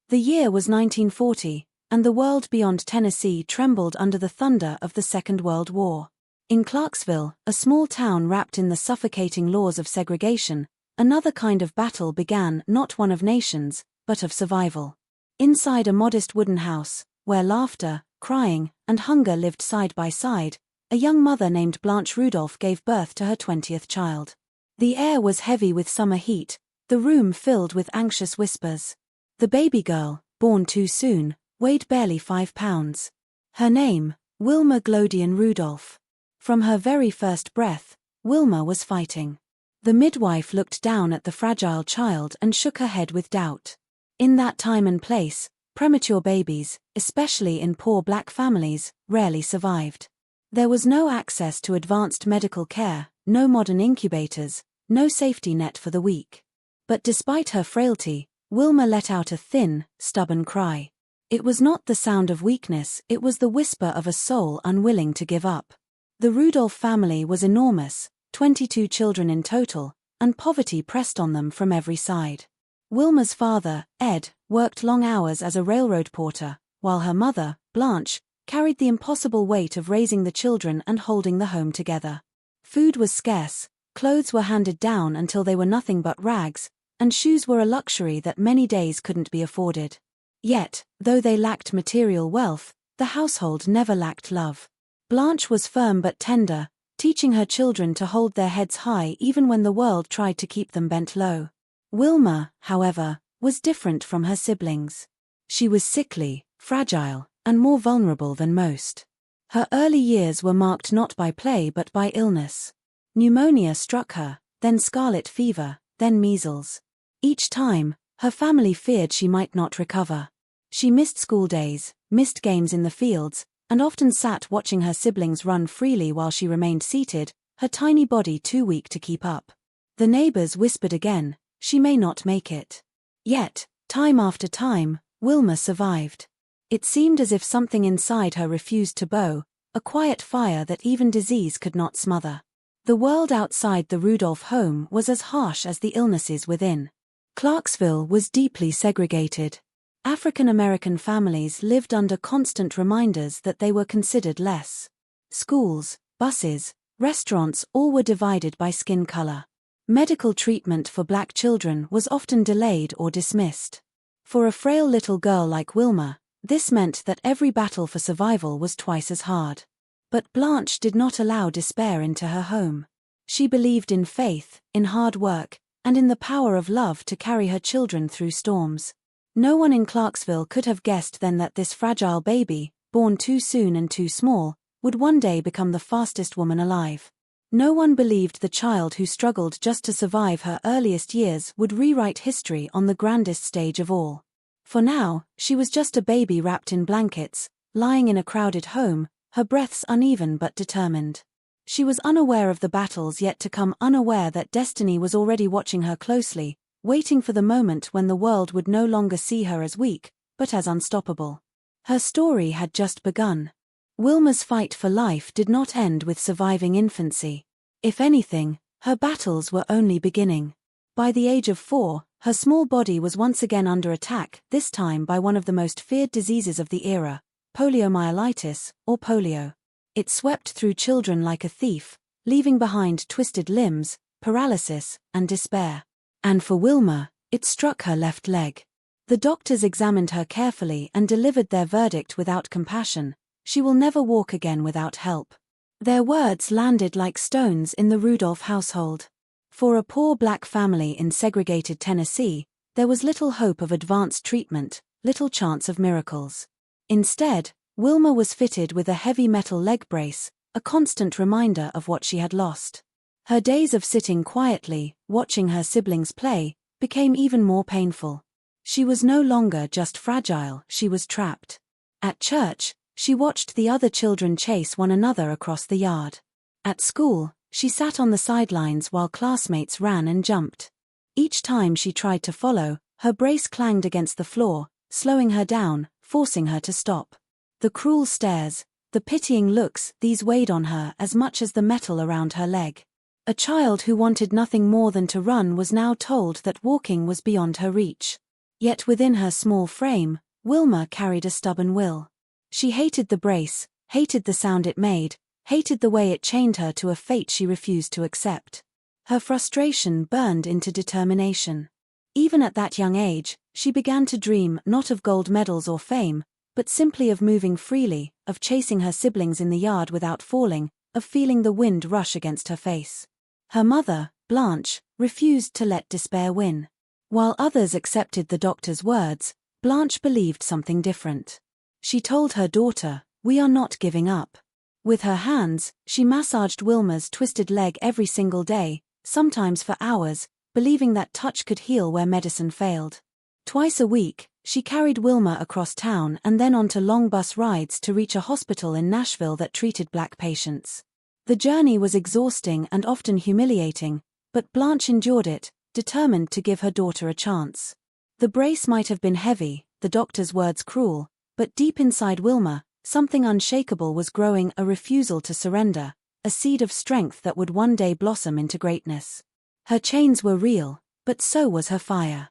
The year was 1940, and the world beyond Tennessee trembled under the thunder of the Second World War. In Clarksville, a small town wrapped in the suffocating laws of segregation, another kind of battle began, not one of nations, but of survival. Inside a modest wooden house, where laughter, crying, and hunger lived side by side, a young mother named Blanche Rudolph gave birth to her 20th child. The air was heavy with summer heat, the room filled with anxious whispers. The baby girl, born too soon, weighed barely 5 pounds. Her name, Wilma Rudolph. From her very first breath, Wilma was fighting. The midwife looked down at the fragile child and shook her head with doubt. In that time and place, premature babies, especially in poor black families, rarely survived. There was no access to advanced medical care, no modern incubators, no safety net for the weak. But despite her frailty, Wilma let out a thin, stubborn cry. It was not the sound of weakness, it was the whisper of a soul unwilling to give up. The Rudolph family was enormous, 22 children in total, and poverty pressed on them from every side. Wilma's father, Ed, worked long hours as a railroad porter, while her mother, Blanche, carried the impossible weight of raising the children and holding the home together. Food was scarce, clothes were handed down until they were nothing but rags, and shoes were a luxury that many days couldn't be afforded. Yet, though they lacked material wealth, the household never lacked love. Blanche was firm but tender, teaching her children to hold their heads high even when the world tried to keep them bent low. Wilma, however, was different from her siblings. She was sickly, fragile, and more vulnerable than most. Her early years were marked not by play but by illness. Pneumonia struck her, then scarlet fever, then measles. Each time, her family feared she might not recover. She missed school days, missed games in the fields, and often sat watching her siblings run freely while she remained seated, her tiny body too weak to keep up. The neighbors whispered again, "She may not make it." Yet, time after time, Wilma survived. It seemed as if something inside her refused to bow, a quiet fire that even disease could not smother. The world outside the Rudolph home was as harsh as the illnesses within. Clarksville was deeply segregated. African American families lived under constant reminders that they were considered less. Schools, buses, restaurants all were divided by skin color. Medical treatment for black children was often delayed or dismissed. For a frail little girl like Wilma, this meant that every battle for survival was twice as hard. But Blanche did not allow despair into her home. She believed in faith, in hard work, and in the power of love to carry her children through storms. No one in Clarksville could have guessed then that this fragile baby, born too soon and too small, would one day become the fastest woman alive. No one believed the child who struggled just to survive her earliest years would rewrite history on the grandest stage of all. For now, she was just a baby wrapped in blankets, lying in a crowded home, her breaths uneven but determined. She was unaware of the battles yet to come, unaware that destiny was already watching her closely, waiting for the moment when the world would no longer see her as weak, but as unstoppable. Her story had just begun. Wilma's fight for life did not end with surviving infancy. If anything, her battles were only beginning. By the age of 4, her small body was once again under attack, this time by one of the most feared diseases of the era, poliomyelitis, or polio. It swept through children like a thief, leaving behind twisted limbs, paralysis, and despair. And for Wilma, it struck her left leg. The doctors examined her carefully and delivered their verdict without compassion: she will never walk again without help. Their words landed like stones in the Rudolph household. For a poor black family in segregated Tennessee, there was little hope of advanced treatment, little chance of miracles. Instead, Wilma was fitted with a heavy metal leg brace, a constant reminder of what she had lost. Her days of sitting quietly, watching her siblings play, became even more painful. She was no longer just fragile, she was trapped. At church, she watched the other children chase one another across the yard. At school, she sat on the sidelines while classmates ran and jumped. Each time she tried to follow, her brace clanged against the floor, slowing her down, forcing her to stop. The cruel stares, the pitying looks, these weighed on her as much as the metal around her leg. A child who wanted nothing more than to run was now told that walking was beyond her reach. Yet within her small frame, Wilma carried a stubborn will. She hated the brace, hated the sound it made, hated the way it chained her to a fate she refused to accept. Her frustration burned into determination. Even at that young age, she began to dream not of gold medals or fame, but simply of moving freely, of chasing her siblings in the yard without falling, of feeling the wind rush against her face. Her mother, Blanche, refused to let despair win. While others accepted the doctor's words, Blanche believed something different. She told her daughter, "We are not giving up." With her hands, she massaged Wilma's twisted leg every single day, sometimes for hours, believing that touch could heal where medicine failed. Twice a week, she carried Wilma across town and then onto long bus rides to reach a hospital in Nashville that treated Black patients. The journey was exhausting and often humiliating, but Blanche endured it, determined to give her daughter a chance. The brace might have been heavy, the doctor's words cruel, but deep inside Wilma, something unshakable was growing, a refusal to surrender, a seed of strength that would one day blossom into greatness. Her chains were real, but so was her fire.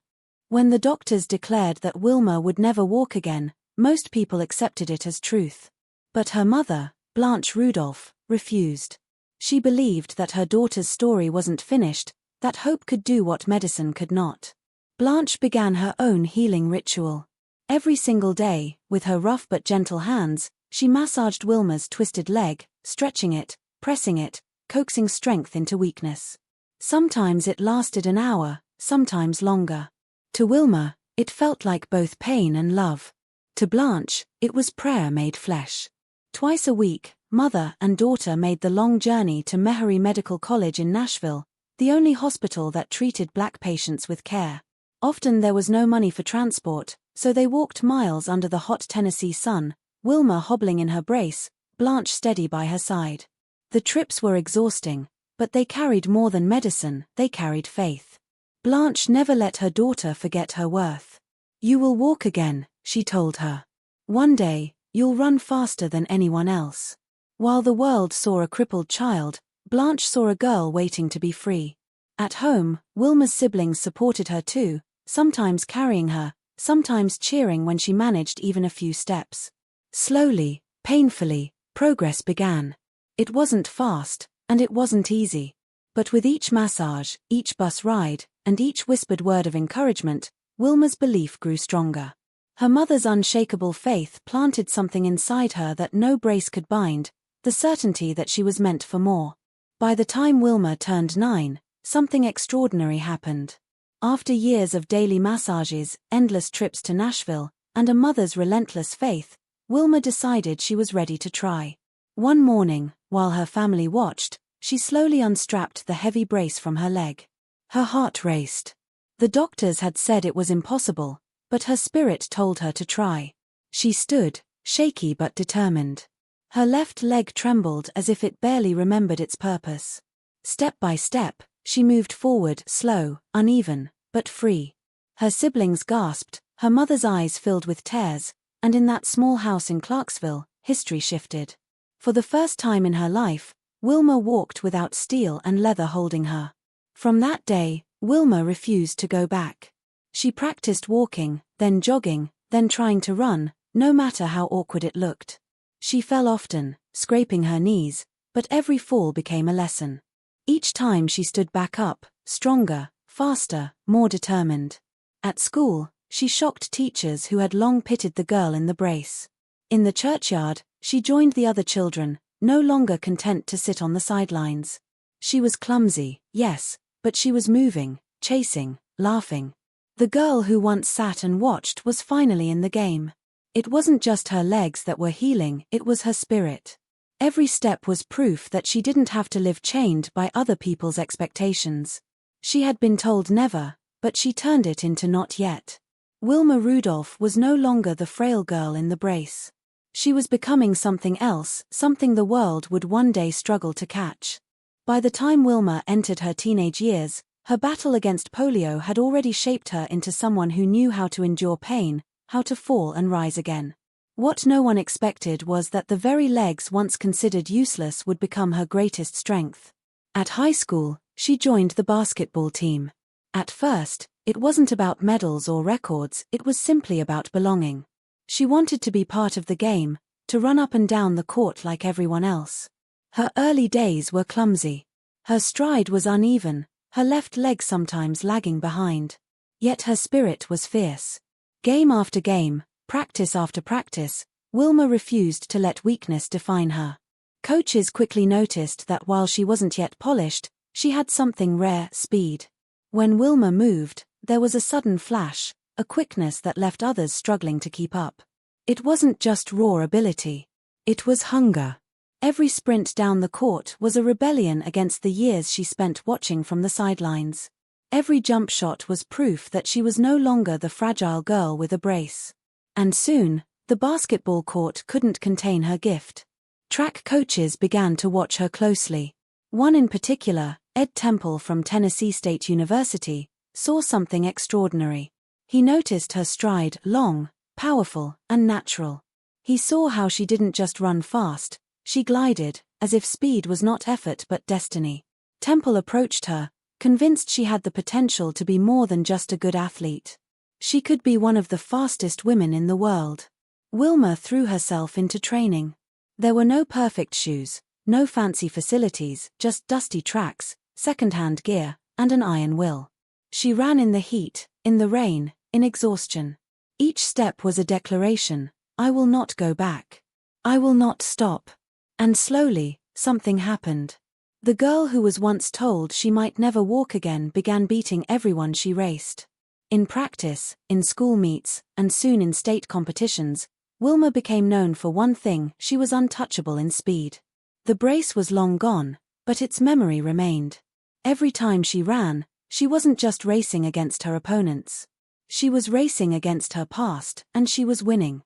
When the doctors declared that Wilma would never walk again, most people accepted it as truth. But her mother, Blanche Rudolph, refused. She believed that her daughter's story wasn't finished, that hope could do what medicine could not. Blanche began her own healing ritual. Every single day, with her rough but gentle hands, she massaged Wilma's twisted leg, stretching it, pressing it, coaxing strength into weakness. Sometimes it lasted an hour, sometimes longer. To Wilma, it felt like both pain and love. To Blanche, it was prayer made flesh. Twice a week, mother and daughter made the long journey to Meharry Medical College in Nashville, the only hospital that treated Black patients with care. Often there was no money for transport, so they walked miles under the hot Tennessee sun, Wilma hobbling in her brace, Blanche steady by her side. The trips were exhausting, but they carried more than medicine, they carried faith. Blanche never let her daughter forget her worth. "You will walk again," she told her. "One day, you'll run faster than anyone else." While the world saw a crippled child, Blanche saw a girl waiting to be free. At home, Wilma's siblings supported her too, sometimes carrying her, sometimes cheering when she managed even a few steps. Slowly, painfully, progress began. It wasn't fast, and it wasn't easy. But with each massage, each bus ride, and each whispered word of encouragement, Wilma's belief grew stronger. Her mother's unshakable faith planted something inside her that no brace could bind, the certainty that she was meant for more. By the time Wilma turned 9, something extraordinary happened. After years of daily massages, endless trips to Nashville, and a mother's relentless faith, Wilma decided she was ready to try. One morning, while her family watched, she slowly unstrapped the heavy brace from her leg. Her heart raced. The doctors had said it was impossible, but her spirit told her to try. She stood, shaky but determined. Her left leg trembled as if it barely remembered its purpose. Step by step, she moved forward, slow, uneven, but free. Her siblings gasped, her mother's eyes filled with tears, and in that small house in Clarksville, history shifted. For the first time in her life, Wilma walked without steel and leather holding her. From that day, Wilma refused to go back. She practiced walking, then jogging, then trying to run, no matter how awkward it looked. She fell often, scraping her knees, but every fall became a lesson. Each time she stood back up, stronger, faster, more determined. At school, she shocked teachers who had long pitied the girl in the brace. In the churchyard, she joined the other children, no longer content to sit on the sidelines. She was clumsy, yes, but she was moving, chasing, laughing. The girl who once sat and watched was finally in the game. It wasn't just her legs that were healing, it was her spirit. Every step was proof that she didn't have to live chained by other people's expectations. She had been told never, but she turned it into not yet. Wilma Rudolph was no longer the frail girl in the brace. She was becoming something else, something the world would one day struggle to catch. By the time Wilma entered her teenage years, her battle against polio had already shaped her into someone who knew how to endure pain, how to fall and rise again. What no one expected was that the very legs once considered useless would become her greatest strength. At high school, she joined the basketball team. At first, It wasn't about medals or records, it was simply about belonging. She wanted to be part of the game, to run up and down the court like everyone else. Her early days were clumsy. Her stride was uneven, her left leg sometimes lagging behind. Yet her spirit was fierce. Game after game, practice after practice, Wilma refused to let weakness define her. Coaches quickly noticed that while she wasn't yet polished, she had something rare: speed. When Wilma moved, there was a sudden flash, a quickness that left others struggling to keep up. It wasn't just raw ability. It was hunger. Every sprint down the court was a rebellion against the years she spent watching from the sidelines. Every jump shot was proof that she was no longer the fragile girl with a brace. And soon, the basketball court couldn't contain her gift. Track coaches began to watch her closely. One in particular, Ed Temple from Tennessee State University, saw something extraordinary. He noticed her stride: long, powerful, and natural. He saw how she didn't just run fast, she glided, as if speed was not effort but destiny. Temple approached her, convinced she had the potential to be more than just a good athlete. She could be one of the fastest women in the world. Wilma threw herself into training. There were no perfect shoes, no fancy facilities, just dusty tracks, second-hand gear, and an iron will. She ran in the heat, in the rain, in exhaustion. Each step was a declaration: I will not go back. I will not stop. And slowly, something happened. The girl who was once told she might never walk again began beating everyone she raced. In practice, in school meets, and soon in state competitions, Wilma became known for one thing: she was untouchable in speed. The brace was long gone, but its memory remained. Every time she ran, she wasn't just racing against her opponents. She was racing against her past, and she was winning.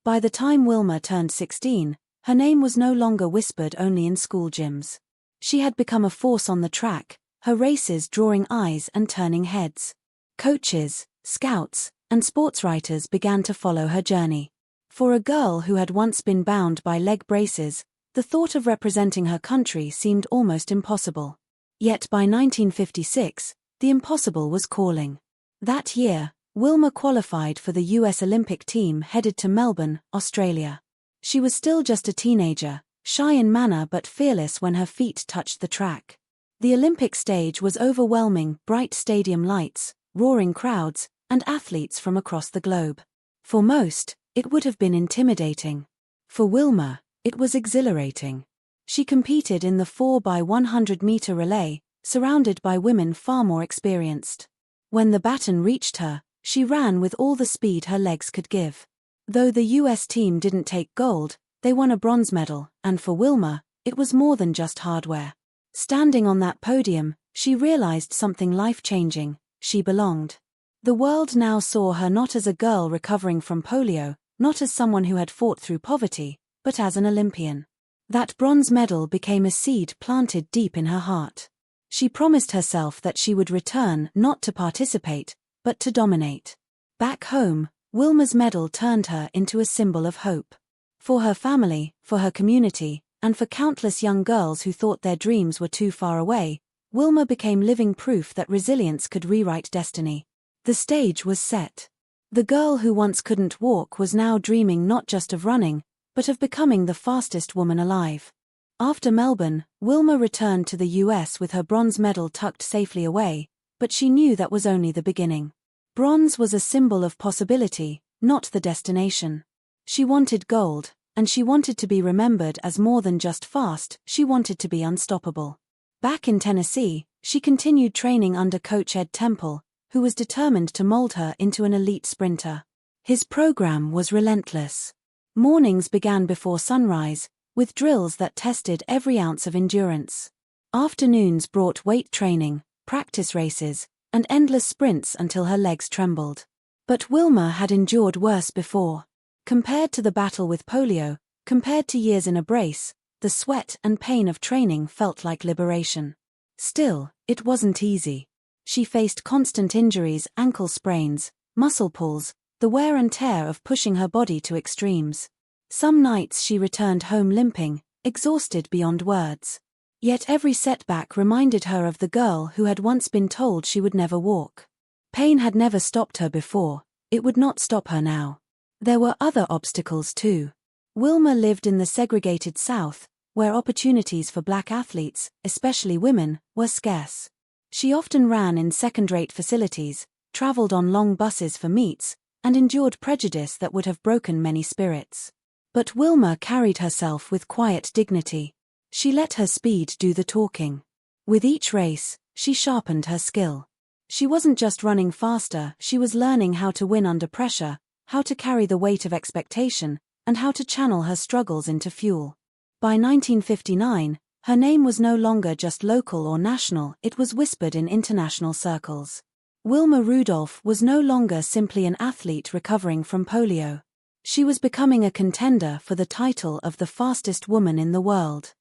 By the time Wilma turned 16, her name was no longer whispered only in school gyms. She had become a force on the track, her races drawing eyes and turning heads. Coaches, scouts, and sports writers began to follow her journey. For a girl who had once been bound by leg braces, the thought of representing her country seemed almost impossible. Yet by 1956, the impossible was calling. That year, Wilma qualified for the U.S. Olympic team headed to Melbourne, Australia. She was still just a teenager, shy in manner but fearless when her feet touched the track. The Olympic stage was overwhelming: bright stadium lights, roaring crowds, and athletes from across the globe. For most, it would have been intimidating. For Wilma, it was exhilarating. She competed in the 4x100-meter relay, surrounded by women far more experienced. When the baton reached her, she ran with all the speed her legs could give. Though the U.S. team didn't take gold, they won a bronze medal, and for Wilma, it was more than just hardware. Standing on that podium, she realized something life-changing: she belonged. The world now saw her not as a girl recovering from polio, not as someone who had fought through poverty, but as an Olympian. That bronze medal became a seed planted deep in her heart. She promised herself that she would return not to participate, but to dominate. Back home, Wilma's medal turned her into a symbol of hope. For her family, for her community, and for countless young girls who thought their dreams were too far away, Wilma became living proof that resilience could rewrite destiny. The stage was set. The girl who once couldn't walk was now dreaming not just of running, but of becoming the fastest woman alive. After Melbourne, Wilma returned to the US with her bronze medal tucked safely away, but she knew that was only the beginning. Bronze was a symbol of possibility, not the destination. She wanted gold, and she wanted to be remembered as more than just fast. She wanted to be unstoppable. Back in Tennessee, she continued training under coach Ed Temple, who was determined to mold her into an elite sprinter. His program was relentless. Mornings began before sunrise, with drills that tested every ounce of endurance. Afternoons brought weight training, practice races, and endless sprints until her legs trembled. But Wilma had endured worse before. Compared to the battle with polio, compared to years in a brace, the sweat and pain of training felt like liberation. Still, it wasn't easy. She faced constant injuries: ankle sprains, muscle pulls, the wear and tear of pushing her body to extremes. Some nights she returned home limping, exhausted beyond words. Yet every setback reminded her of the girl who had once been told she would never walk. Pain had never stopped her before, it would not stop her now. There were other obstacles too. Wilma lived in the segregated South, where opportunities for black athletes, especially women, were scarce. She often ran in second-rate facilities, traveled on long buses for meets, and endured prejudice that would have broken many spirits. But Wilma carried herself with quiet dignity. She let her speed do the talking. With each race, she sharpened her skill. She wasn't just running faster, she was learning how to win under pressure, how to carry the weight of expectation, and how to channel her struggles into fuel. By 1959, her name was no longer just local or national, it was whispered in international circles. Wilma Rudolph was no longer simply an athlete recovering from polio. She was becoming a contender for the title of the fastest woman in the world.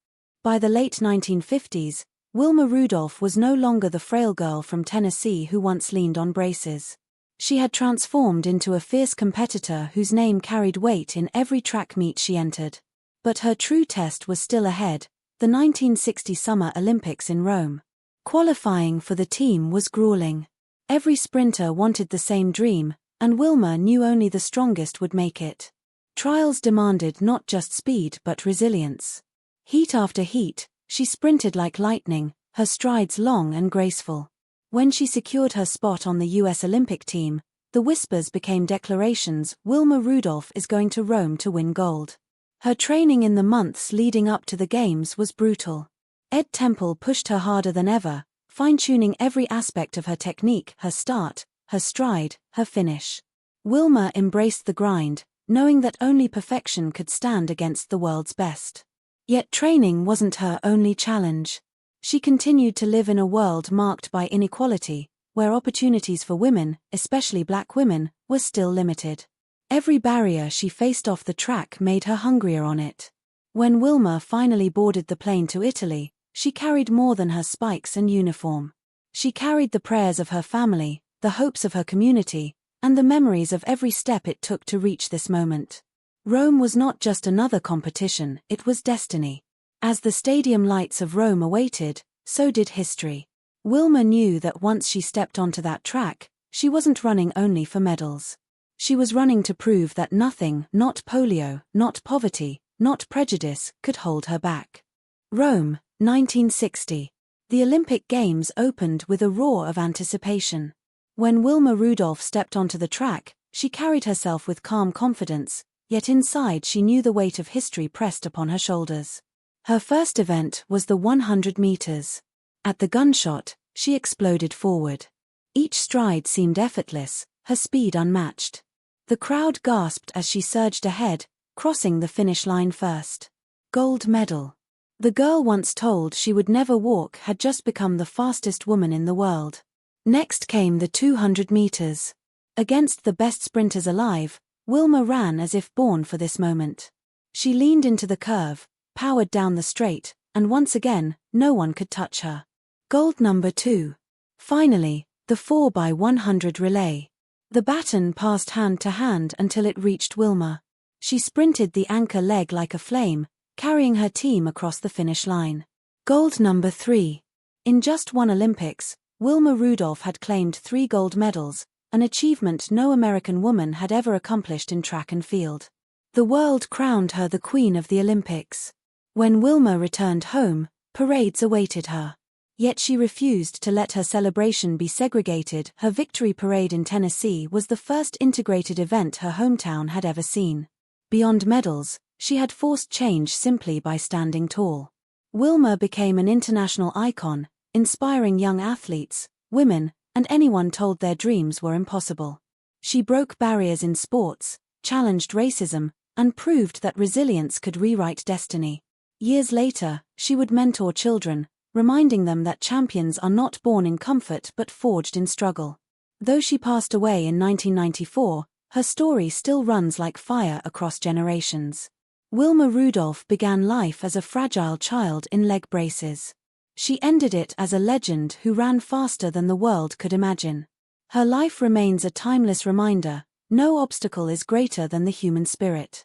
By the late 1950s, Wilma Rudolph was no longer the frail girl from Tennessee who once leaned on braces. She had transformed into a fierce competitor whose name carried weight in every track meet she entered. But her true test was still ahead, the 1960 Summer Olympics in Rome. Qualifying for the team was grueling. Every sprinter wanted the same dream, and Wilma knew only the strongest would make it. Trials demanded not just speed but resilience. Heat after heat, she sprinted like lightning, her strides long and graceful. When she secured her spot on the US Olympic team, the whispers became declarations: Wilma Rudolph is going to Rome to win gold. Her training in the months leading up to the Games was brutal. Ed Temple pushed her harder than ever, fine-tuning every aspect of her technique, her start, her stride, her finish. Wilma embraced the grind, knowing that only perfection could stand against the world's best. Yet training wasn't her only challenge. She continued to live in a world marked by inequality, where opportunities for women, especially black women, were still limited. Every barrier she faced off the track made her hungrier on it. When Wilma finally boarded the plane to Italy, she carried more than her spikes and uniform. She carried the prayers of her family, the hopes of her community, and the memories of every step it took to reach this moment. Rome was not just another competition, it was destiny. As the stadium lights of Rome awaited, so did history. Wilma knew that once she stepped onto that track, she wasn't running only for medals. She was running to prove that nothing, not polio, not poverty, not prejudice, could hold her back. Rome, 1960. The Olympic Games opened with a roar of anticipation. When Wilma Rudolph stepped onto the track, she carried herself with calm confidence, yet inside she knew the weight of history pressed upon her shoulders. Her first event was the 100 meters. At the gunshot, she exploded forward. Each stride seemed effortless, her speed unmatched. The crowd gasped as she surged ahead, crossing the finish line first. Gold medal. The girl once told she would never walk had just become the fastest woman in the world. Next came the 200 meters. Against the best sprinters alive, Wilma ran as if born for this moment. She leaned into the curve, powered down the straight, and once again, no one could touch her. Gold number 2. Finally, the 4x100 relay. The baton passed hand to hand until it reached Wilma. She sprinted the anchor leg like a flame, carrying her team across the finish line. Gold number 3. In just one Olympics, Wilma Rudolph had claimed 3 gold medals, an achievement no American woman had ever accomplished in track and field. The world crowned her the Queen of the Olympics. When Wilma returned home, parades awaited her. Yet she refused to let her celebration be segregated. Her victory parade in Tennessee was the first integrated event her hometown had ever seen. Beyond medals, she had forced change simply by standing tall. Wilma became an international icon, inspiring young athletes, women, and anyone told their dreams were impossible. She broke barriers in sports, challenged racism, and proved that resilience could rewrite destiny. Years later, she would mentor children, reminding them that champions are not born in comfort but forged in struggle. Though she passed away in 1994, her story still runs like fire across generations. Wilma Rudolph began life as a fragile child in leg braces. She ended it as a legend who ran faster than the world could imagine. Her life remains a timeless reminder: no obstacle is greater than the human spirit.